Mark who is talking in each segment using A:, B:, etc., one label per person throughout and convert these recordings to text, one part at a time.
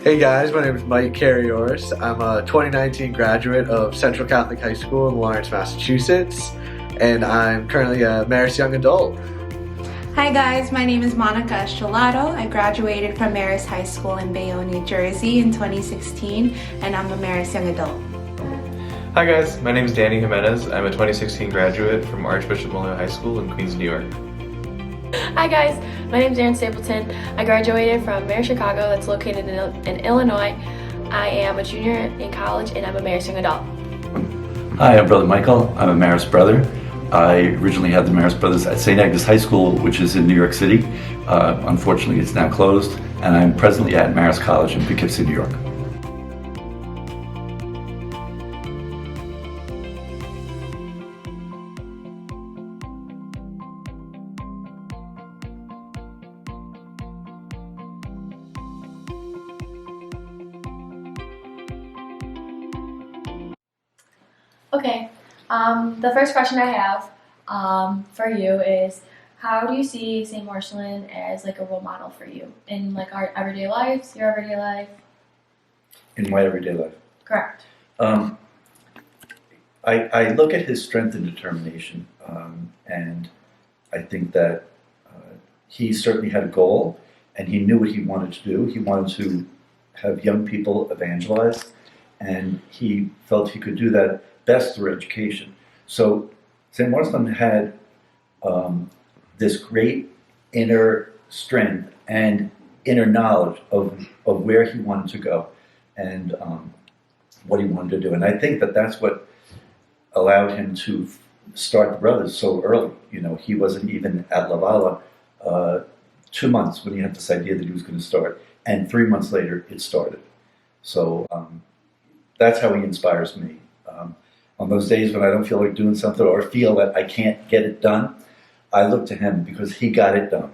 A: Hey guys, my name is Mike Carriors. I'm a 2019 graduate of Central Catholic High School in Lawrence, Massachusetts, and I'm currently a Marist Young Adult.
B: Hi guys, my name is Monica Estrelado. I graduated from Marist High School in Bayonne, New Jersey in 2016, and I'm a Marist Young Adult.
C: Hi guys, my name is Danny Jimenez. I'm a 2016 graduate from Archbishop Molina High School in Queens, New York.
D: Hi guys, my name is Aaron Stapleton. I graduated from Marist Chicago, that's located in Illinois. I am a junior in college and I'm a Marist Young Adult.
E: Hi, I'm Brother Michael. I'm a Marist brother. I originally had the Marist Brothers at St. Agnes High School, which is in New York City. Unfortunately, it's now closed, and I'm presently at Marist College in Poughkeepsie, New York.
D: Okay, the first question I have for you is, how do you see St. Marcellin as like a role model for you in like our everyday lives, your everyday life?
E: In my everyday life.
D: Correct.
E: I look at his strength and determination, and I think that he certainly had a goal, and he knew what he wanted to do. He wanted to have young people evangelized, and he felt he could do that best through education. So St. Marcellin had this great inner strength and inner knowledge of where he wanted to go and what he wanted to do. And I think that that's what allowed him to start the Brothers so early. You know, he wasn't even at Lavalla 2 months when he had this idea that he was going to start. And 3 months later, it started. So that's how he inspires me. On those days when I don't feel like doing something or feel that I can't get it done, I look to him because he got it done.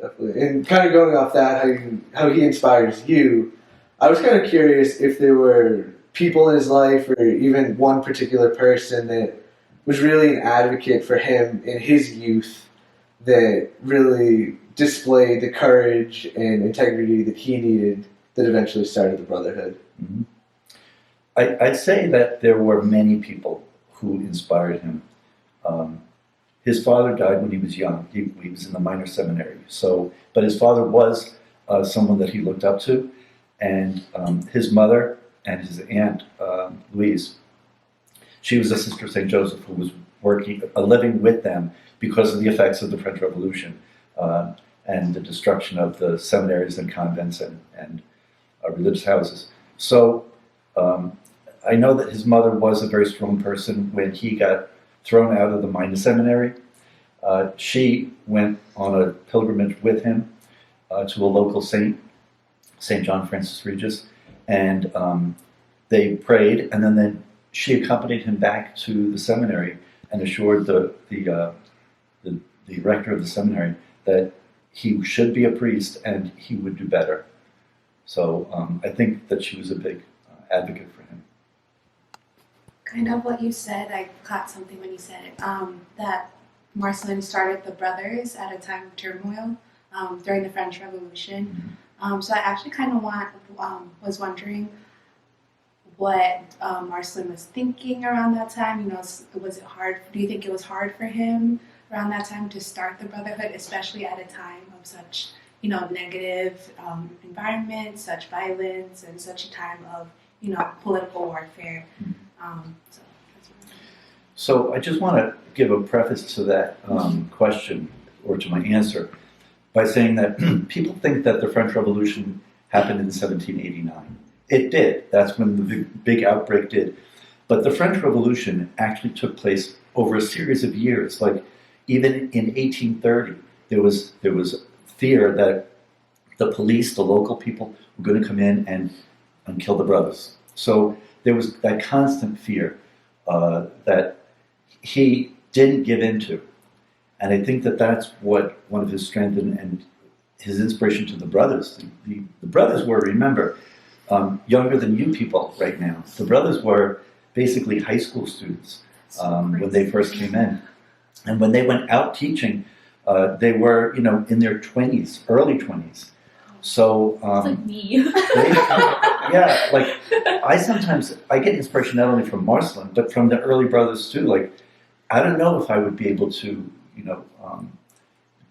A: Definitely. And kind of going off that, how he inspires you, I was kind of curious if there were people in his life or even one particular person that was really an advocate for him in his youth that really displayed the courage and integrity that he needed that eventually started the Brotherhood.
E: Mm-hmm. I'd say that there were many people who inspired him. His father died when he was young. He was in the minor seminary. But his father was someone that he looked up to, and his mother and his aunt, Louise, she was a sister of St. Joseph who was living with them because of the effects of the French Revolution and the destruction of the seminaries and convents and religious houses. So I know that his mother was a very strong person. When he got thrown out of the minor seminary, she went on a pilgrimage with him to a local saint, St. John Francis Regis, and they prayed, and then she accompanied him back to the seminary and assured the rector of the seminary that he should be a priest and he would do better. So I think that she was a big advocate for him.
B: Kind of what you said, I caught something when you said it, that Marcellin started the Brothers at a time of turmoil during the French Revolution. So I actually kind of was wondering what Marcellin was thinking around that time. You know, was it hard? Do you think it was hard for him around that time to start the Brotherhood, especially at a time of such, you know, negative environment, such violence, and such a time of, you know, political warfare?
E: So I just want to give a preface to that question, or to my answer, by saying that people think that the French Revolution happened in 1789. It did. That's when the big outbreak did. But the French Revolution actually took place over a series of years. Like even in 1830, there was fear that the police, the local people, were going to come in and kill the brothers. So there was that constant fear that he didn't give into. And I think that that's what one of his strengths and his inspiration to the brothers. The brothers were, remember, younger than you people right now. The brothers were basically high school students when they first came in. And when they went out teaching, they were, in their 20s, early 20s. So
D: It's like me.
E: yeah, like I get inspiration not only from Marcellin, but from the early brothers too. Like, I don't know if I would be able to,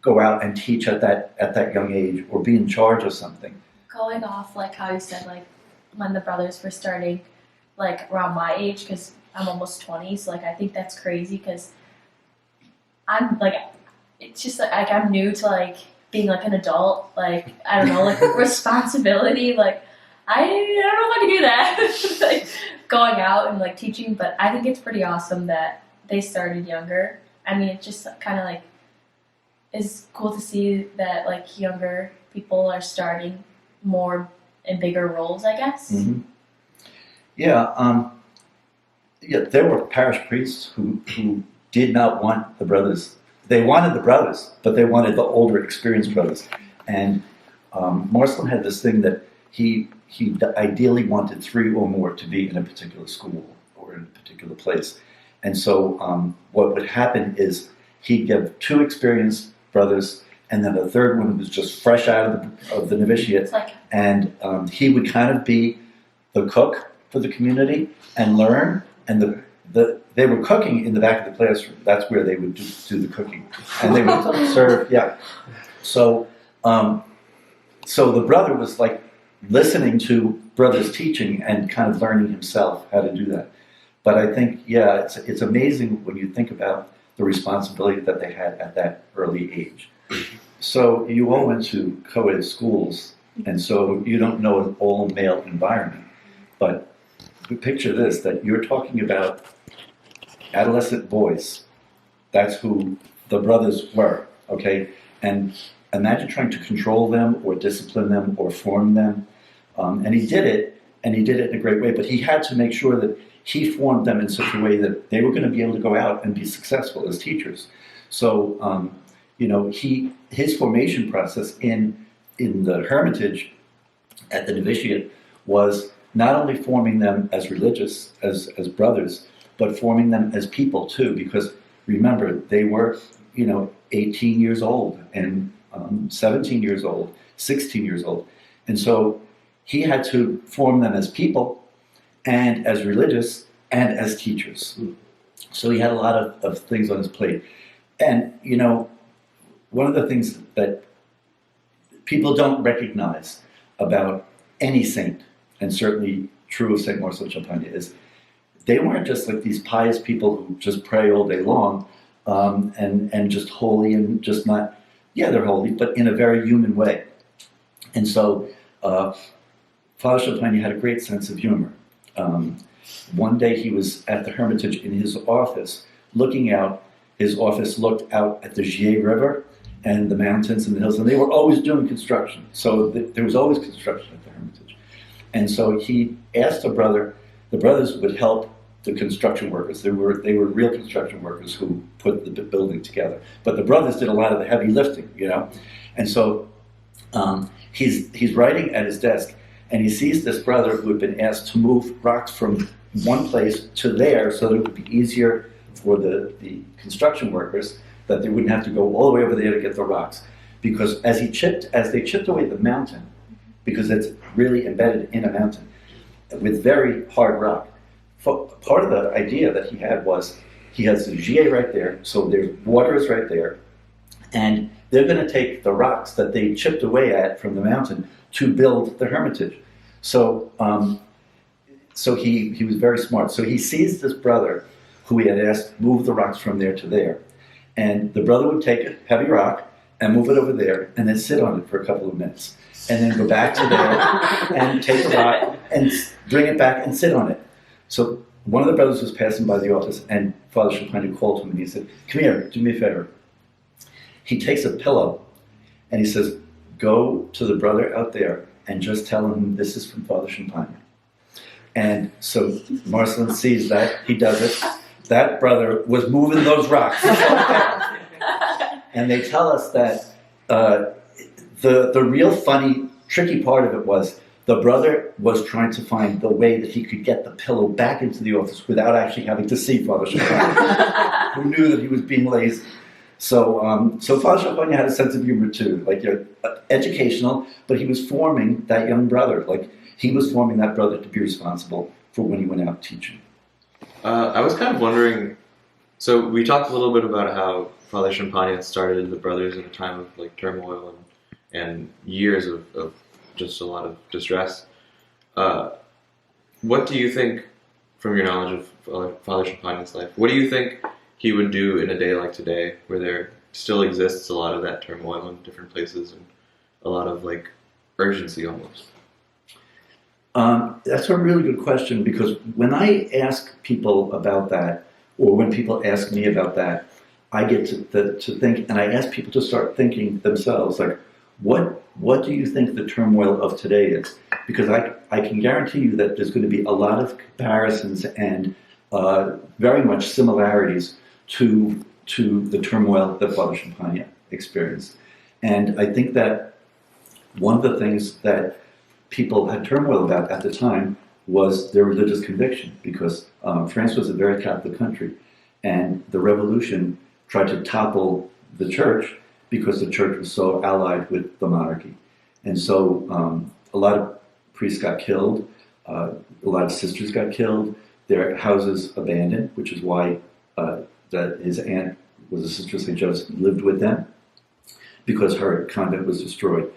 E: go out and teach at that young age or be in charge of something.
D: Going off like how you said, like when the brothers were starting, like around my age, because I'm almost 20, so like I think that's crazy because I'm like, it's just like I'm new to like being like an adult, like I don't know, like responsibility, like I don't know if I can do that, like going out and like teaching. But I think it's pretty awesome that they started younger. I mean, it just kind of like is cool to see that like younger people are starting more in bigger roles, I guess.
E: Mm-hmm. Yeah, there were parish priests who did not want the brothers. They wanted the brothers, but they wanted the older, experienced brothers. And Marcellin had this thing that he ideally wanted 3 or more to be in a particular school or in a particular place. And so what would happen is he'd give 2 experienced brothers and then a third one who was just fresh out of the novitiate. And he would kind of be the cook for the community and learn. And they were cooking in the back of the classroom. That's where they would do the cooking. And they would serve, yeah. So the brother was like listening to brother's teaching and kind of learning himself how to do that. But I think, yeah, it's amazing when you think about the responsibility that they had at that early age. So you all went to co-ed schools, and so you don't know an all-male environment. But picture this, that you're talking about adolescent boys. That's who the brothers were, okay? And imagine trying to control them or discipline them or form them. And he did it in a great way, but he had to make sure that he formed them in such a way that they were going to be able to go out and be successful as teachers. So, his formation process in the Hermitage at the novitiate was not only forming them as religious, as brothers, but forming them as people too, because remember, they were, 18 years old and 17 years old, 16 years old. And so he had to form them as people and as religious and as teachers. So he had a lot of things on his plate. And, one of the things that people don't recognize about any saint, and certainly true of St. Marcellin Champagnat, is they weren't just like these pious people who just pray all day long and just holy and just not, yeah, they're holy, but in a very human way. And so Father Champagnat had a great sense of humor. One day he was at the Hermitage in his office looking out. His office looked out at the Gier River and the mountains and the hills, and they were always doing construction. So there was always construction at the Hermitage. And so he asked the brothers would help the construction workers. They were real construction workers who put the building together. But the brothers did a lot of the heavy lifting, And so he's writing at his desk, and he sees this brother who had been asked to move rocks from one place to there so that it would be easier for the construction workers, that they wouldn't have to go all the way over there to get the rocks. Because as they chipped away the mountain, because it's really embedded in a mountain, with very hard rock, part of the idea that he had was, he has the Gier right there, so there's water is right there, and they're going to take the rocks that they chipped away at from the mountain to build the Hermitage. So he was very smart. So he sees this brother who he had asked move the rocks from there to there. And the brother would take a heavy rock and move it over there and then sit on it for a couple of minutes. And then go back to there and take the rock and bring it back and sit on it. So one of the brothers was passing by the office, and Father Champagnat called him and he said, "Come here, do me a favor." He takes a pillow and he says, "Go to the brother out there and just tell him this is from Father Champagnat." And so Marcellin sees that, he does it. That brother was moving those rocks. And they tell us that the real funny, tricky part of it was the brother was trying to find the way that he could get the pillow back into the office without actually having to see Father Champagnat, who knew that he was being lazy. So Father Champagnat had a sense of humor too, like educational, but he was forming that young brother. Like he was forming that brother to be responsible for when he went out teaching.
C: I was kind of wondering. So we talked a little bit about how Father Champagnat started the brothers in a time of like turmoil and years of just a lot of distress. What do you think, from your knowledge of Father Champagnat's life, what do you think he would do in a day like today, where there still exists a lot of that turmoil in different places and a lot of like urgency almost?
E: That's a really good question, because when I ask people about that, or when people ask me about that, I get to think, and I ask people to start thinking themselves, like, what do you think the turmoil of today is? Because I can guarantee you that there's going to be a lot of comparisons and very much similarities to the turmoil that Father Champagnat experienced. And I think that one of the things that people had turmoil about at the time was their religious conviction, because France was a very Catholic country, and the revolution tried to topple the church because the church was so allied with the monarchy. And so a lot of priests got killed, a lot of sisters got killed, their houses abandoned, which is why that his aunt was a sister of St. Joseph, lived with them, because her convent was destroyed.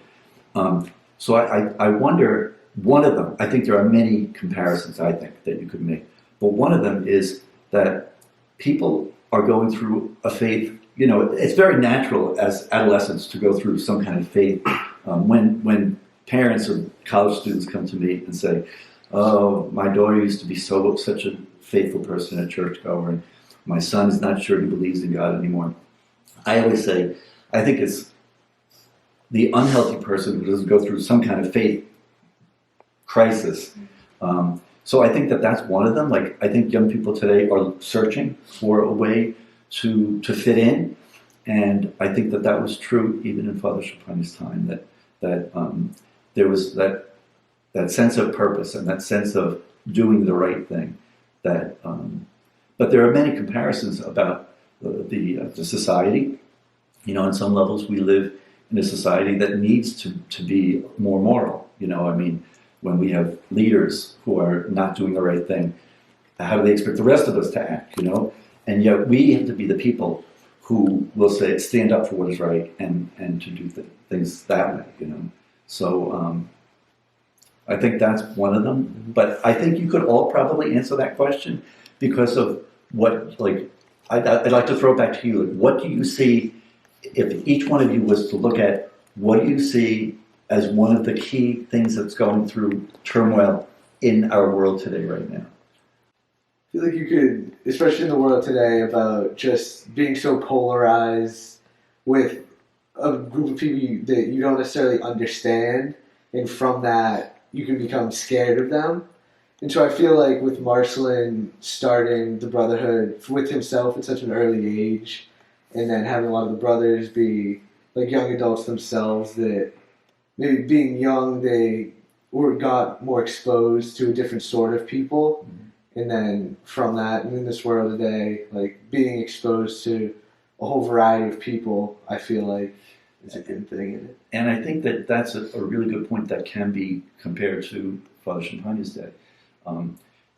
E: So I wonder, one of them, I think there are many comparisons, I think, that you could make, but one of them is that people are going through a faith. You know, it's very natural as adolescents to go through some kind of faith. When parents or college students come to me and say, "Oh, my daughter used to be such a faithful person, a churchgoer, and my son is not sure he believes in God anymore," I always say, I think it's the unhealthy person who doesn't go through some kind of faith crisis. So I think that's one of them. Like, I think young people today are searching for a way to fit in, and I think that was true even in Father Champagnat's time. That there was that sense of purpose and that sense of doing the right thing. But there are many comparisons about the society. You know, on some levels, we live in a society that needs to be more moral. You know, I mean, when we have leaders who are not doing the right thing, how do they expect the rest of us to act? You know. And yet we have to be the people who will say, stand up for what is right and to do things that way, you know. So I think that's one of them. But I think you could all probably answer that question because of what, like, I'd like to throw it back to you. Like, what do you see, if each one of you was to look at, what do you see as one of the key things that's going through turmoil in our world today right now?
A: I feel like you could, especially in the world today, about just being so polarized with a group of people that you don't necessarily understand, and from that you can become scared of them. And so I feel like with Marcellin starting the Brotherhood with himself at such an early age, and then having a lot of the brothers be like young adults themselves, that maybe being young they got more exposed to a different sort of people. Mm-hmm. And then from that, and in this world today, like being exposed to a whole variety of people, I feel like is a good thing in it.
E: And I think that's a really good point that can be compared to Father Champagnat's day.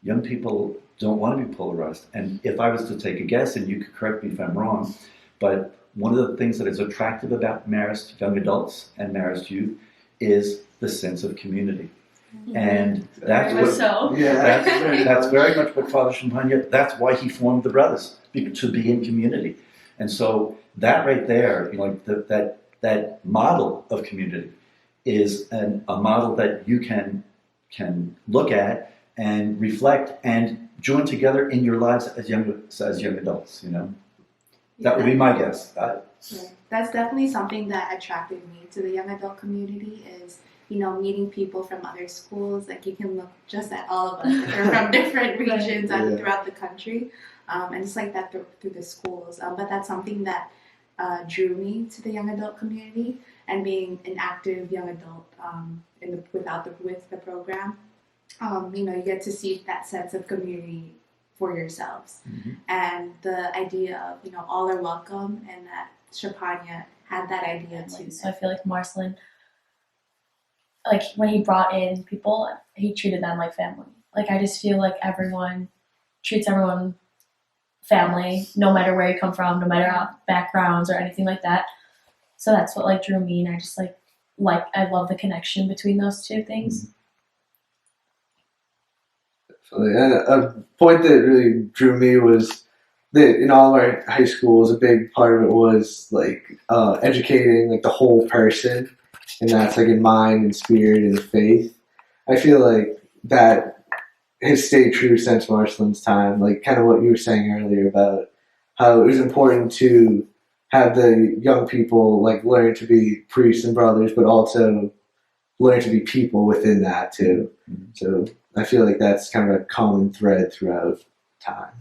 E: Young people don't want to be polarized. And if I was to take a guess, and you could correct me if I'm wrong, but one of the things that is attractive about Marist Young Adults and Marist Youth is the sense of community. And that's that's very much what Father Champagnat, that's why he formed the brothers, to be in community. And so that right there, you know, like that model of community is a model that you can look at and reflect and join together in your lives as young adults, you know. That would be my guess.
B: That's definitely something that attracted me to the young adult community is, you know, meeting people from other schools. Like, you can look just at all of us. They're from different regions throughout the country. And it's like that through the schools. But that's something that drew me to the young adult community, and being an active young adult with the program. You know, you get to see that sense of community for yourselves.
E: Mhm.
B: And the idea of, all are welcome, and that Champagnat had that idea too.
D: So I feel like Marcellin, like when he brought in people, he treated them like family. Like I just feel like everyone treats everyone family, no matter where you come from, no matter our backgrounds or anything like that. So that's what drew me, and I just like I love the connection between those two things.
A: And a point that really drew me was that in all of our high schools, a big part of it was educating the whole person, and that's in mind and spirit and faith. I feel like that has stayed true since Marcellin's time, kind of what you were saying earlier about how it was important to have the young people learn to be priests and brothers, but also learn to be people within that too.
E: Mhm.
A: So I feel like that's kind of a common thread throughout time.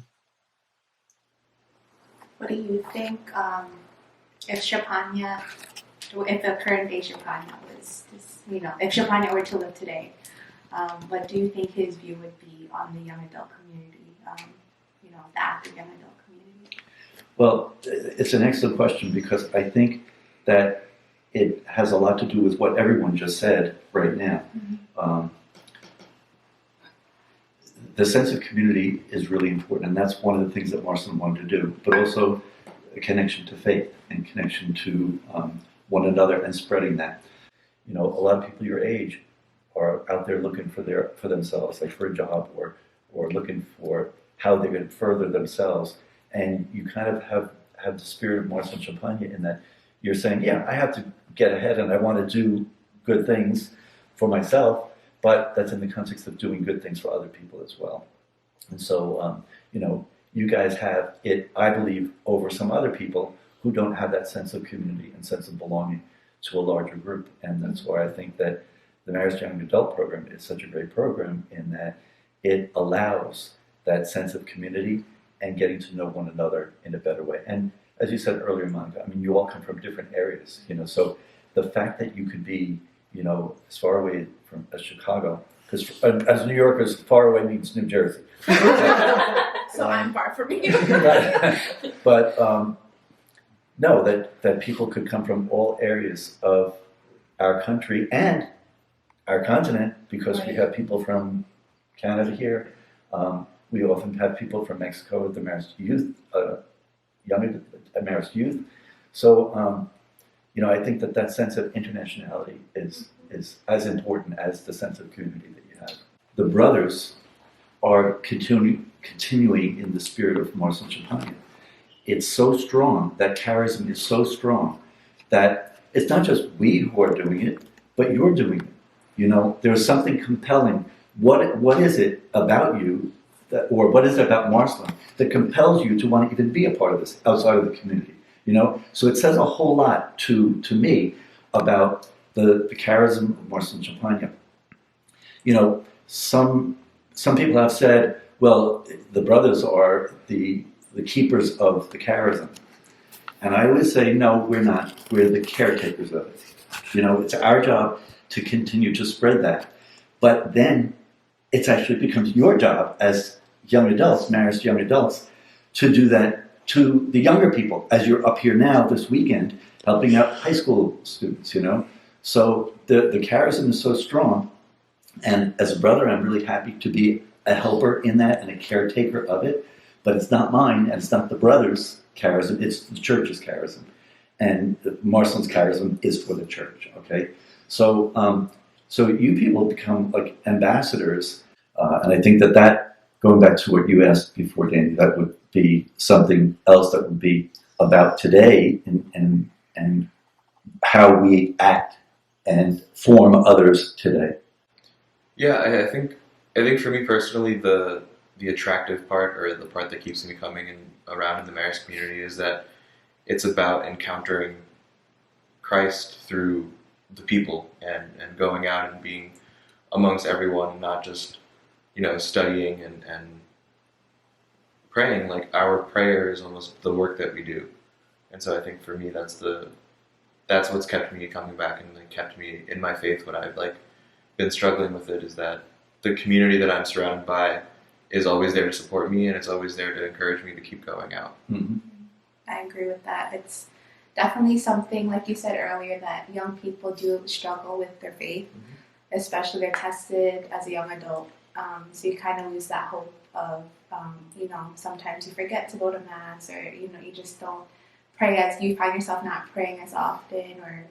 B: What do you think if Champagnat, if the current day Champagnat was, if Champagnat were to live today, what do you think his view would be on the young adult community, the active young adult community?
E: Well, it's an excellent question, because I think that it has a lot to do with what everyone just said right now.
B: Mm-hmm.
E: The sense of community is really important, and that's one of the things that Marcellin wanted to do, but also a connection to faith and connection to one another and spreading that. A lot of people your age are out there looking for themselves, for a job or looking for how they can further themselves. And you kind of have the spirit of Marist Champagnat in that you're saying, yeah, I have to get ahead and I want to do good things for myself, but that's in the context of doing good things for other people as well. And so, you guys have it, I believe, over some other people who don't have that sense of community and sense of belonging to a larger group. And that's why I think that the Marist Young Adult program is such a great program, in that it allows that sense of community and getting to know one another in a better way. And as you said earlier, Monica, you all come from different areas, so the fact that you could be, as far away from as Chicago, because as New Yorkers, far away means New Jersey.
B: So I'm far from you.
E: But no, that people could come from all areas of our country and our continent, because we have people from Canada here. We often have people from Mexico at the Marist Youth, Marist Youth. So, I think that sense of internationality is as important as the sense of community that you have. The brothers are continuing in the spirit of Marcellin Champagnat. It's so strong, that charism is so strong, that it's not just we who are doing it, but you're doing it. There's something compelling. What is it about you, or what is it about Marcellin that compels you to want to even be a part of this outside of the community? So it says a whole lot to me about the charism of Marcellin Champagnat. Some people have said, well, the brothers are the keepers of the charism. And I always say, no, we're not. We're the caretakers of it. It's our job to continue to spread that. But then it actually becomes your job as young adults, Marist Young Adults, to do that to the younger people, as you're up here now this weekend helping out high school students, So the charism is so strong. And as a brother, I'm really happy to be a helper in that and a caretaker of it. But it's not mine, and it's not the brothers' charism, it's the church's charism. And Marcellin's charism is for the church, okay? So you people become ambassadors, and I think that, going back to what you asked before, Danny, that would be something else that would be about today and how we act and form others today.
C: Yeah, I think for me personally, the attractive part, or the part that keeps me coming around in the Marist community, is that it's about encountering Christ through the people and going out and being amongst everyone, not just studying and praying. Our prayer is almost the work that we do. And so I think for me that's what's kept me coming back and kept me in my faith when I've been struggling with it, is that the community that I'm surrounded by is always there to support me, and it's always there to encourage me to keep going out.
E: Mhm.
B: I agree with that. It's definitely something, like you said earlier, that young people do struggle with their faith, especially they're tested as a young adult. So you kind of lose that hope of, sometimes you forget to go to mass, or, you just don't pray as, you find yourself not praying as often, or,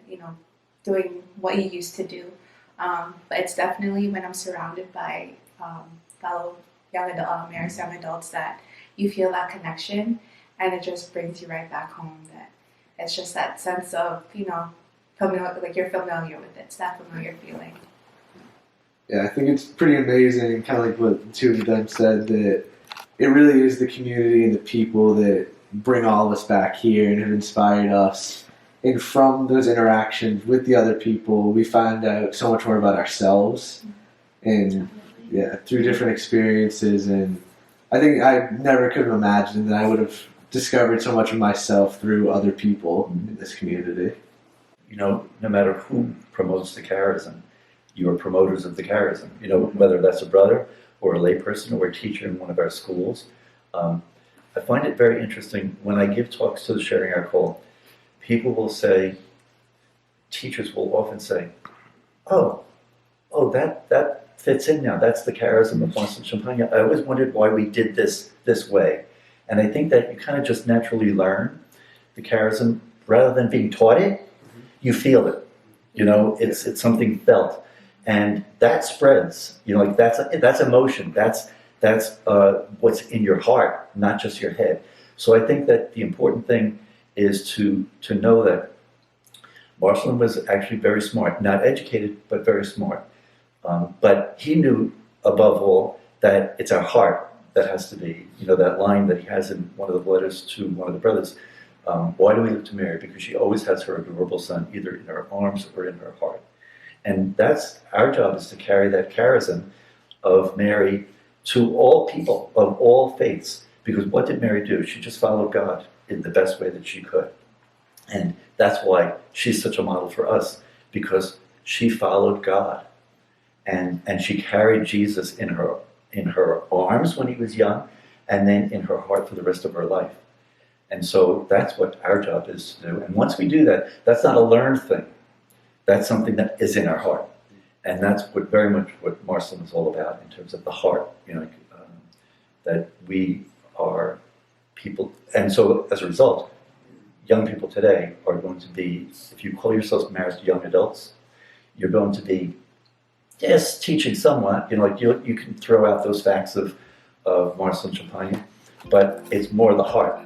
B: doing what you used to do. But it's definitely when I'm surrounded by fellow Marist Young Adults that you feel that connection, and it just brings you right back home. That it's just that sense of, familiar, like you're familiar with it. It's that familiar feeling.
A: Yeah, I think it's pretty amazing, kind of like what the two of them said, that it really is the community and the people that bring all of us back here and have inspired us. And from those interactions with the other people, we find out so much more about ourselves, and through different experiences. And I think I never could have imagined that I would have discovered so much of myself through other people in this community.
E: No matter who promotes the charism, you are promoters of the charism. Whether that's a brother or a layperson or a teacher in one of our schools. I find it very interesting when I give talks to the Sharing Our Call. People will say, teachers will often say, oh, that fits in now. That's the charism of Marcellin Champagnat. I always wondered why we did this way. And I think that you kind of just naturally learn the charism rather than being taught it. You feel it. It's something felt, and that spreads. That's emotion. That's what's in your heart, not just your head. So I think that the important thing is to know that Marcellin was actually very smart, not educated, but very smart. But he knew above all that it's our heart that has to be, that line that he has in one of the letters to one of the brothers. Why do we look to Mary? Because she always has her adorable son, either in her arms or in her heart. And that's our job, is to carry that charism of Mary to all people of all faiths. Because what did Mary do? She just followed God in the best way that she could. And that's why she's such a model for us, because she followed God. And she carried Jesus in her arms when he was young, and then in her heart for the rest of her life. And so that's what our job is to do. And once we do that, that's not a learned thing. That's something that is in our heart. And that's very much what Marcellin is all about in terms of the heart, that we are people. And so as a result, young people today are going to be, if you call yourselves Marist Young Adults, you're going to be, yes, teaching somewhat. You can throw out those facts of Marcellin Champagnat, but it's more the heart.